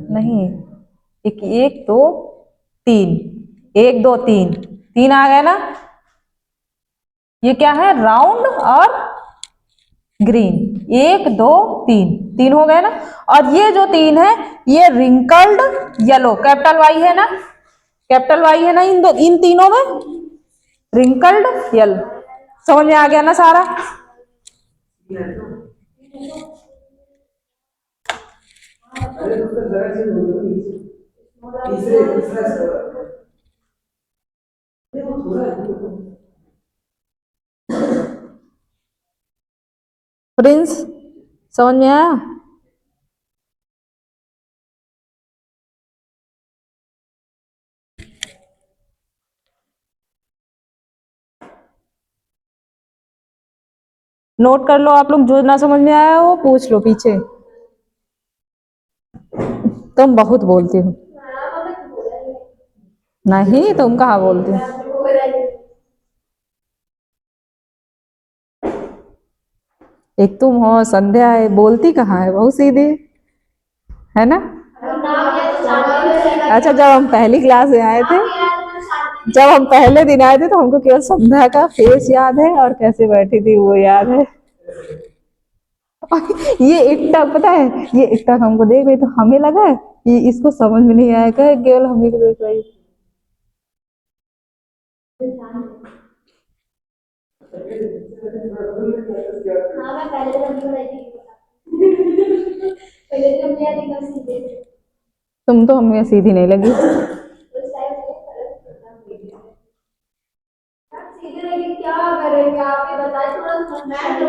नहीं, एक 1 2 3, 1 2 3 3 आ गए ना? ये क्या है? राउंड और ग्रीन। 1 2 3 3 हो गए ना? और ये जो 3 है ये रिंकल्ड येलो, कैपिटल वाई है ना, कैपिटल वाई है ना इन तीनों में, रिंकल्ड येलो। समझ में आ गया ना सारा? प्रिंस समझ में आया? नोट कर लो आप लोग, जो ना समझ में आया वो पूछ लो पीछे। तुम बहुत बोलती हो। नहीं, तुम कहाँ बोलती हो? एक तुम हो, संध्या है, बोलती कहाँ है, बहुत सीधी है ना। अच्छा, जब हम पहली क्लास में आए थे, जब हम पहले दिन आए थे तो हमको केवल संध्या का फेस याद है और कैसे बैठी थी वो याद है। ये एकटक पता है, ये एकटक हमको देख रही तो हमें लगा कि इसको समझ में नहीं आएगा, केवल हमें को देख रही। तुम तो हमें सीधी नहीं लगी। क्या करेंगे आप ये बताइए, थोड़ा मैथ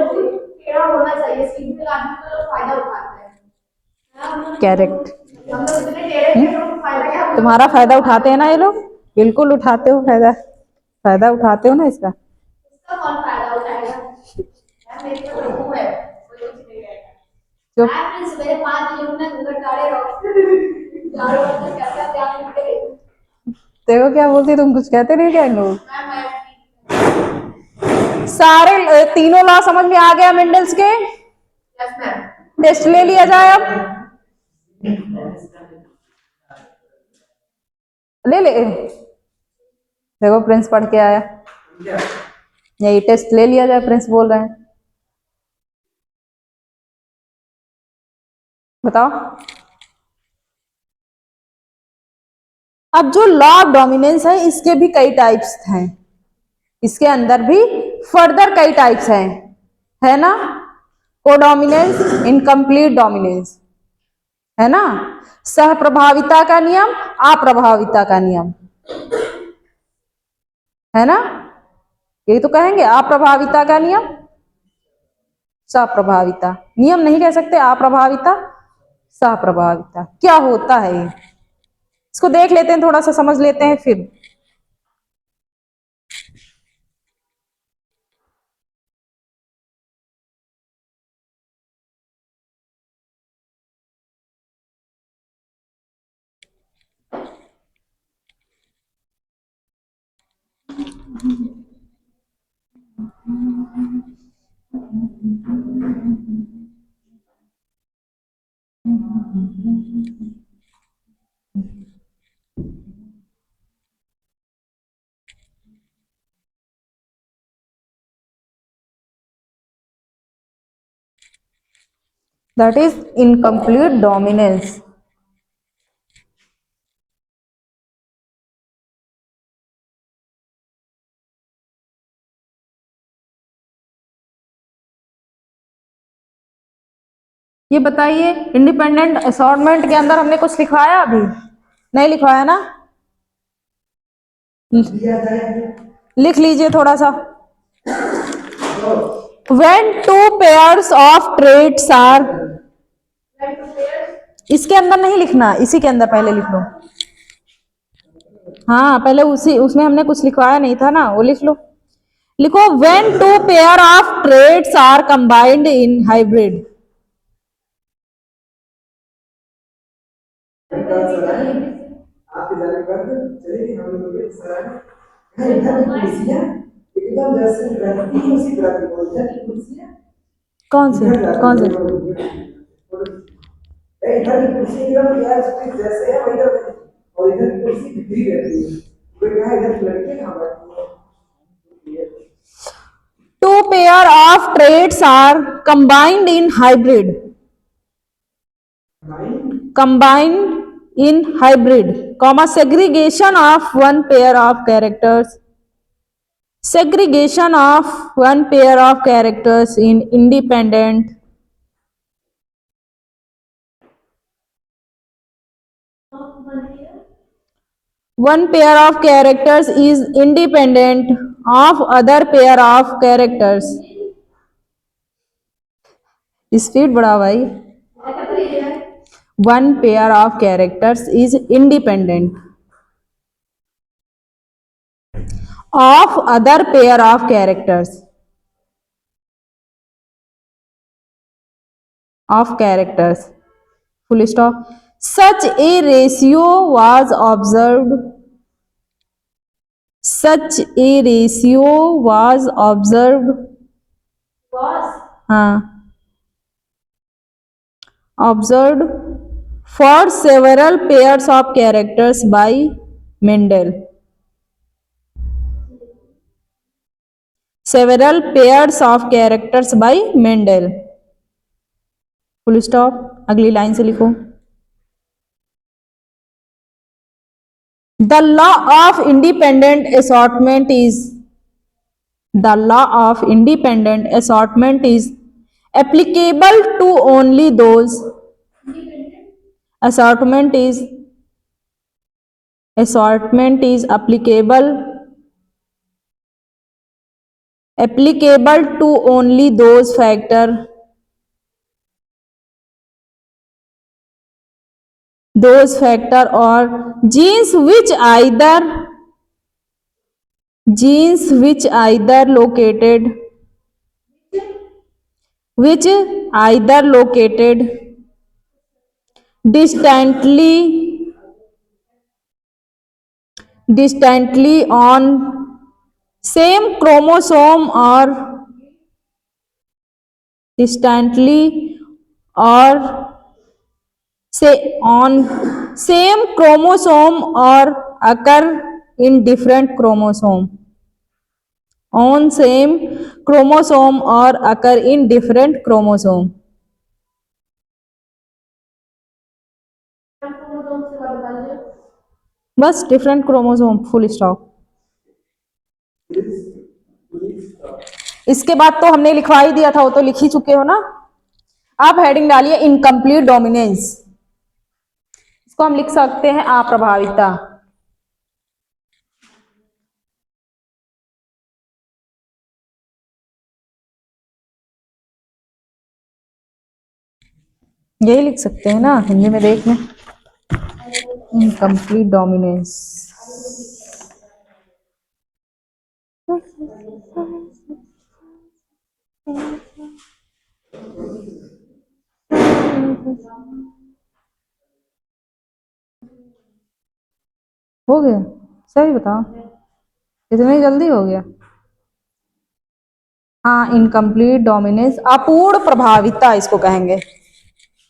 टेढ़ा होना चाहिए, सीधे आदमी का लोग फायदा उठाते हैं। करेक्ट। हम लोग इतने टेढ़े थे, लोग फायदा क्या, तुम्हारा फायदा उठाते हैं ना ये लोग, बिल्कुल उठाते हो फायदा, फायदा उठाते हो ना इसका। इसका कौन फायदा उठाएगा? मेरी तो प्रभु है, कोई कुछ नहीं रहेगा। मैं अपने सवेरे 5 बजे उठना, घूंघट काढ़े रहो, चारों बजे कैसा त्याग करके देखो क्या बोलती, तुम कुछ कहते नहीं क्या इन लोग। सारे तीनों लॉ समझ में आ गया मेंडल्स के? टेस्ट ले लिया जाए अब, ले ले। देखो प्रिंस पढ़ के आया, यही टेस्ट ले लिया जाए, प्रिंस बोल रहे हैं। बताओ। अब जो लॉ ऑफ डोमिनेंस है, इसके भी कई टाइप्स हैं, इसके अंदर भी फर्दर कई टाइप्स हैं, है ना। कोडोमिनेंस, इनकम्प्लीट डोमिनेंस, है ना। सहप्रभाविता का नियम, अप्रभाविता का नियम, है ना। यही तो कहेंगे, अप्रभाविता का नियम, सप्रभाविता। नियम नहीं कह सकते, अप्रभाविता, सप्रभाविता। क्या होता है ये, इसको देख लेते हैं, थोड़ा सा समझ लेते हैं फिर। That is incomplete dominance. ये बताइए, इंडिपेंडेंट असॉर्टमेंट के अंदर हमने कुछ लिखवाया? अभी नहीं लिखवाया ना, लिख लीजिए थोड़ा सा। When two pairs of traits are, इसके अंदर नहीं लिखना, इसी के अंदर पहले लिख लो। हाँ, पहले उसी उसमें हमने कुछ लिखवाया नहीं था ना, वो लिख लो। लिखो, when two pair of traits are combined in hybrid। कौन से कौन से? इधर की कुर्सी एकदम यार जैसे है वही इधर, और इधर की कुर्सी फ्री रहती है, वो क्या है इधर लड़के कहां बैठती है। Two pair of traits are combined in hybrid. Combined in hybrid, comma, segregation of one pair of characters. Segregation of one pair of characters in independent. One pair of characters is independent of other pair of characters. Speed बढ़ाओ भाई। One pair of characters is independent of other pair of characters. Of characters. Full stop. Such a ratio was observed. Such a ratio was observed. Was? हाँ, observed for several pairs of characters by Mendel. Several pairs of characters by Mendel. Full stop, अगली line से लिखो। The law of independent assortment is the law of independent assortment is applicable to only those assortment is applicable to only those factor or genes which either located distantly on same chromosome or same chromosome or occur in different chromosome on same chromosome or occur in different chromosome। बस different chromosome, full stop. इसके बाद तो हमने लिखवा ही दिया था, वो तो लिख ही चुके हो ना। आप हेडिंग डालिए इनकम्प्लीट डोमिनेंस। इसको हम लिख सकते हैं अप्रभाविता। यही लिख सकते हैं ना हिंदी में, देख लें इनकम्प्लीट डोमिनेंस। हो गया? सही बताओ, इतनी जल्दी हो गया? हाँ, इनकम्प्लीट डोमिनेंस, अपूर्ण प्रभाविता इसको कहेंगे।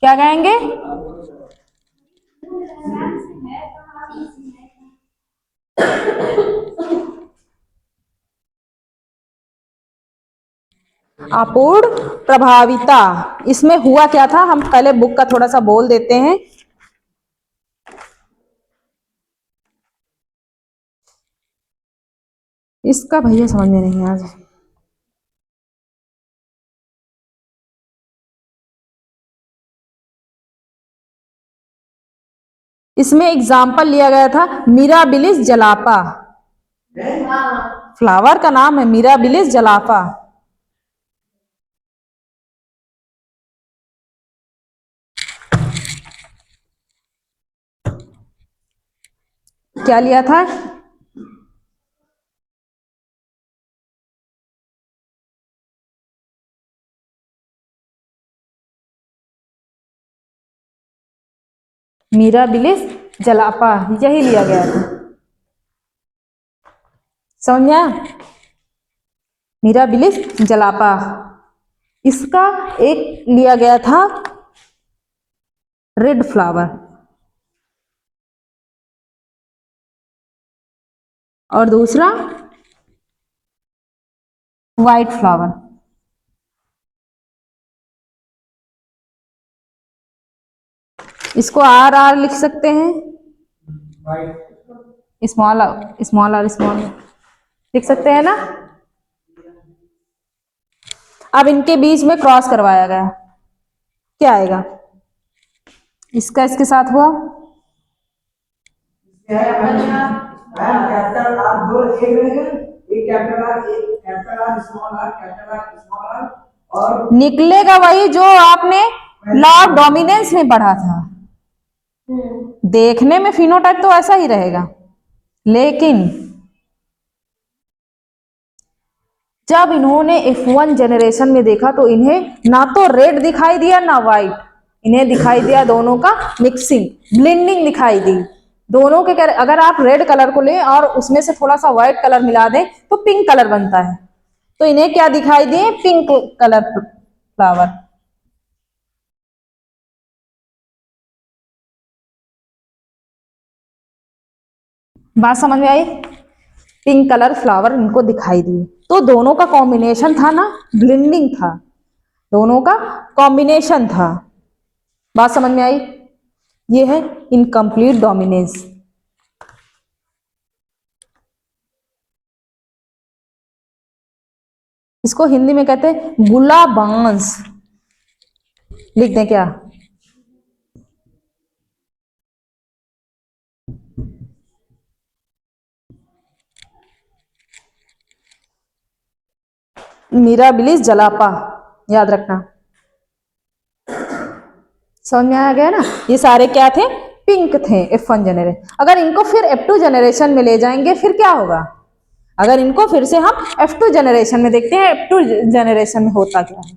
क्या कहेंगे? अपूर्ण प्रभाविता। इसमें हुआ क्या था, हम पहले बुक का थोड़ा सा बोल देते हैं। इसका भैया समझ में नहीं आज। इसमें एग्जाम्पल लिया गया था मिराबिलिस जलापा, फ्लावर का नाम है मिराबिलिस जलापा। क्या लिया था? मिराबिलिस जलापा, यही लिया गया था। समझा? मिराबिलिस जलापा। इसका एक लिया गया था रेड फ्लावर और दूसरा व्हाइट फ्लावर। इसको आर आर लिख सकते हैं, स्मॉल स्मॉल आर स्मॉल लिख सकते हैं ना। अब इनके बीच में क्रॉस करवाया गया, क्या आएगा? इसका इसके साथ हुआ, निकलेगा वही जो आपने लॉ ऑफ डोमिनेंस में पढ़ा था। देखने में फिनोटाइप तो ऐसा ही रहेगा, लेकिन जब इन्होंने F1 जनरेशन में देखा तो इन्हें ना तो रेड दिखाई दिया ना व्हाइट, इन्हें दिखाई दिया दोनों का मिक्सिंग, ब्लेंडिंग दिखाई दी दोनों के। अगर आप रेड कलर को लें और उसमें से थोड़ा सा व्हाइट कलर मिला दें तो पिंक कलर बनता है। तो इन्हें क्या दिखाई दिए? Pink colour flower. बात समझ में आई? पिंक कलर फ्लावर इनको दिखाई दिए, तो दोनों का कॉम्बिनेशन था ना, ब्लेंडिंग था, दोनों का कॉम्बिनेशन था। बात समझ में आई? ये है इनकम्प्लीट डोमिनेंस। इसको हिंदी में कहते हैं गुलाबांस। लिख दें क्या? मिराबिलिस जलापा, याद रखना। समझ में आ गया ना? ये सारे क्या थे? पिंक थे F1 जनरेशन। अगर इनको फिर F2 जनरेशन में ले जाएंगे फिर क्या होगा? अगर इनको फिर से हम F2 जनरेशन में देखते हैं, F2 जनरेशन में होता क्या है,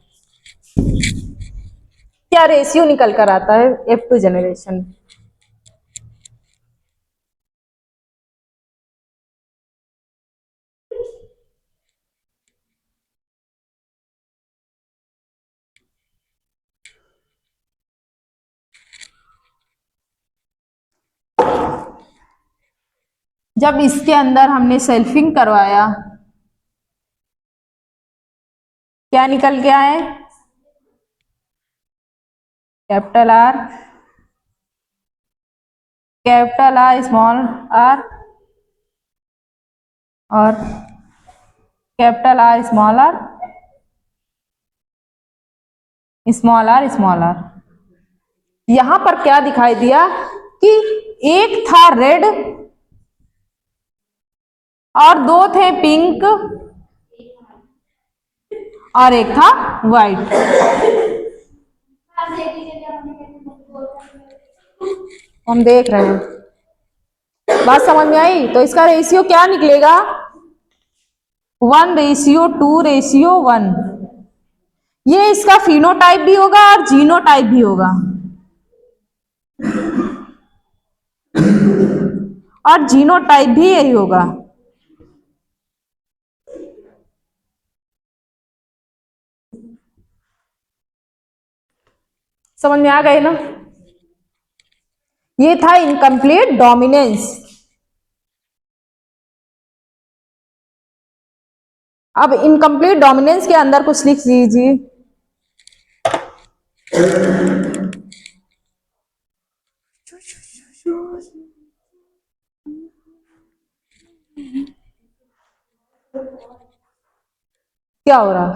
क्या रेशियो निकल कर आता है F2 जनरेशन में? जब इसके अंदर हमने सेल्फिंग करवाया, क्या निकल के आए? Capital R, capital R, small R और capital R, small R, small R, small R. यहां पर क्या दिखाई दिया कि एक था रेड और दो थे पिंक और एक था व्हाइट। हम देख रहे हैं। बात समझ में आई? तो इसका रेशियो क्या निकलेगा? 1:2:1। ये इसका फिनोटाइप भी होगा और जीनोटाइप भी होगा, और जीनोटाइप भी यही होगा। समझ में आ गए ना? ये था इनकम्प्लीट डोमिनेंस। अब इनकम्प्लीट डोमिनेंस के अंदर कुछ लिख लीजिए। क्या हो रहा है?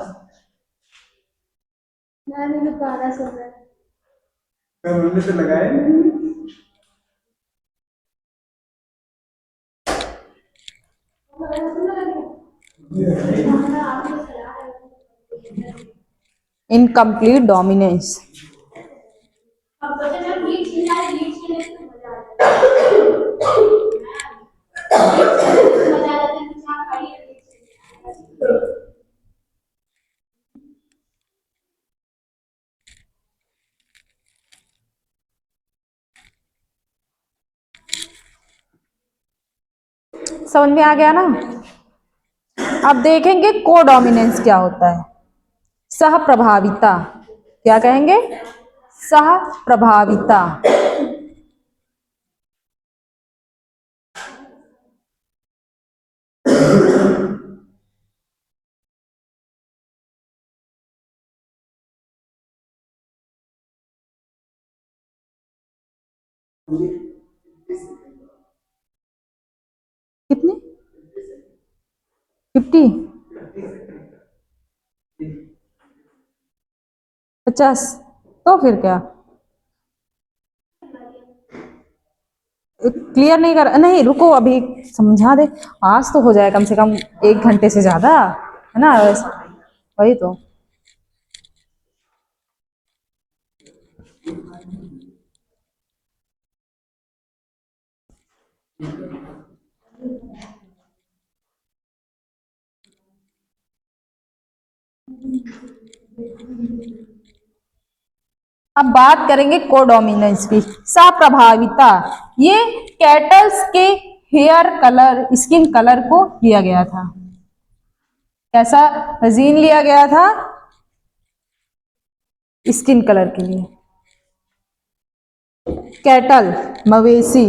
से लगाए इनकम्प्लीट डोमिनेंस। समझ में आ गया ना? अब देखेंगे कोडोमिनेंस क्या होता है। सह प्रभाविता, क्या कहेंगे? सह प्रभाविता। कितने? 50? 50? तो फिर क्या? क्लियर नहीं कर, नहीं रुको अभी समझा दे। आज तो हो जाए कम से कम 1 घंटे से ज्यादा, है ना? वही तो। अब बात करेंगे कोडोमिनेंस की। सप्रभाविता, ये कैटल्स के हेयर कलर, स्किन कलर को लिया गया था। कैसा जीन लिया गया था? स्किन कलर के लिए। कैटल, मवेशी,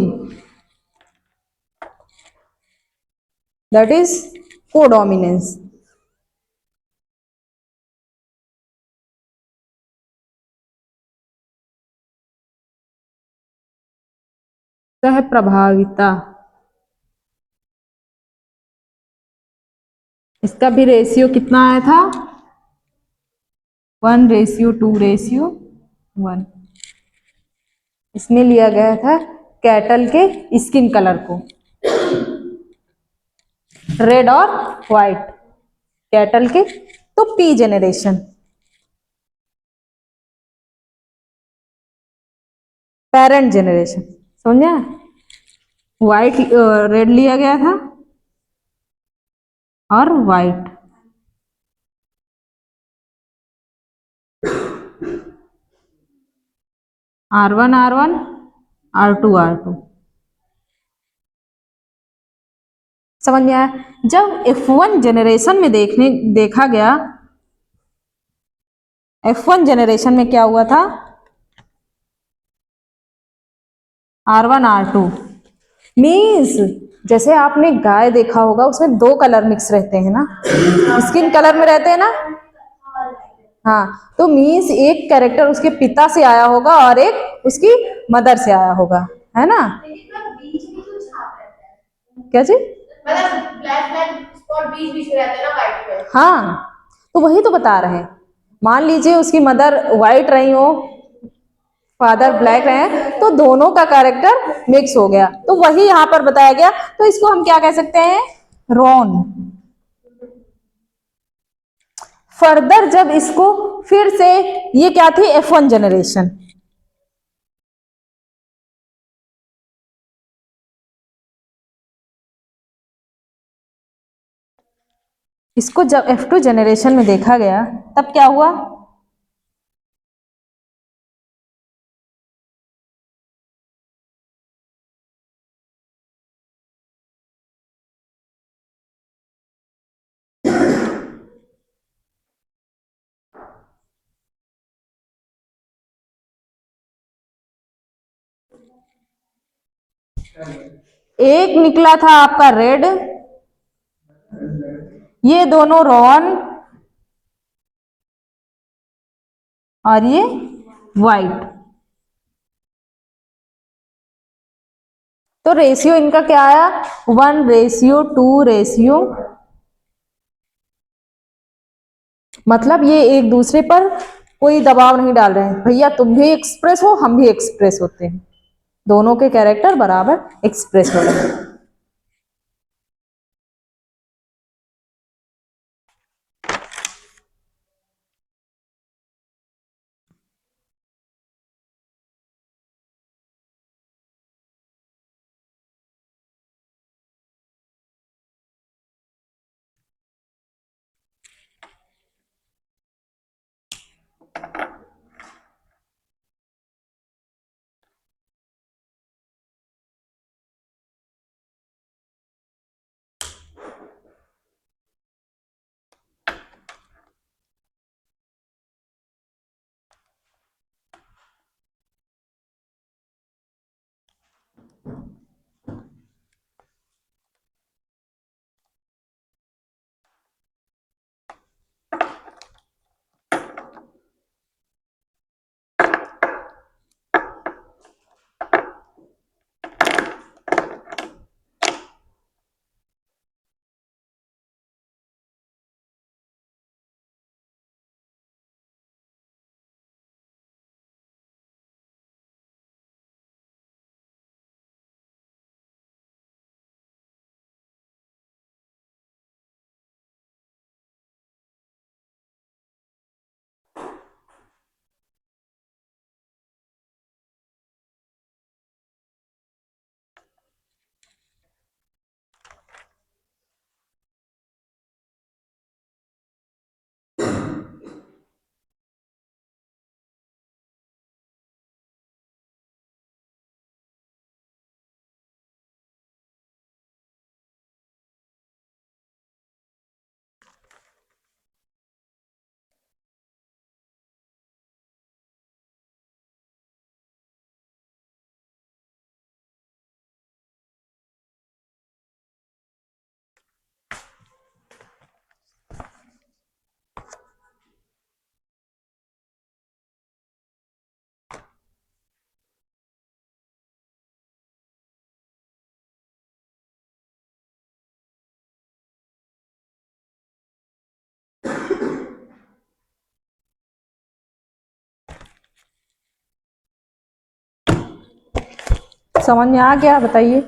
दैट इज कोडोमिनेंस। सह प्रभाविता, इसका भी रेशियो कितना आया था, 1:2:1। इसमें लिया गया था कैटल के स्किन कलर को, रेड और व्हाइट, कैटल के। तो पी जेनरेशन, पेरेंट जेनरेशन, समझे? व्हाइट, रेड लिया गया था और white. R1 R1, R2 R2, समझ में आया? जब F1 जेनरेशन में देखा गया, F1 जेनरेशन में क्या हुआ था, R1 R2 मीन्स, जैसे आपने गाय देखा होगा उसमें 2 कलर मिक्स रहते हैं ना, स्किन कलर में रहते हैं ना। हाँ, तो मीन्स एक कैरेक्टर उसके पिता से आया होगा और एक उसकी मदर से आया होगा, है ना? क्या चीज? मतलब ब्लैक ब्लैक स्पॉट बीच बीच में रहते हैं ना व्हाइट में। हाँ, तो वही तो बता रहे हैं। मान लीजिए उसकी मदर व्हाइट रही हो, फादर ब्लैक रहे हैं, तो दोनों का कैरेक्टर मिक्स हो गया, तो वही यहाँ पर बताया गया। तो इसको हम क्या कह सकते हैं, रॉन। फर्दर जब इसको फिर से, ये क्या थी, F1 जेनरेशन, इसको जब F2 जेनरेशन में देखा गया तब क्या हुआ, एक निकला था आपका रेड, ये दोनों रॉन और ये व्हाइट। तो रेशियो इनका क्या आया, 1:2:, मतलब ये एक दूसरे पर कोई दबाव नहीं डाल रहे हैं, भैया तुम भी एक्सप्रेस हो हम भी एक्सप्रेस होते हैं, दोनों के कैरेक्टर बराबर एक्सप्रेस हो रहे हैं। समझ में आ गया? बताइए।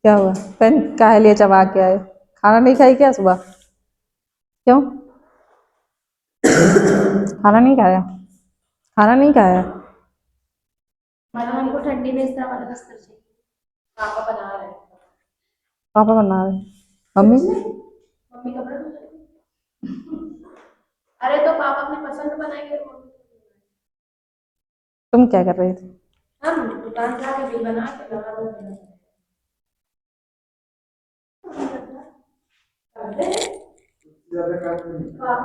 क्या हुआ? पेन काहे लिए चबा के आए? खाना नहीं खाई क्या सुबह? क्यों खाना नहीं खाया? खाना नहीं खाया? मैडम हमको ठंडी में इस तरह वाला बिस्तर चाहिए। पापा बना रहे हैं। पापा बना रहे? मम्मी? मम्मी कपड़े धो रही है। अरे तो पापा अपनी पसंद बनाएंगे तो मम्मी तुम क्या कर रहे थे? हम दुकान से आके बिल बना के लगा दो। करते हैं।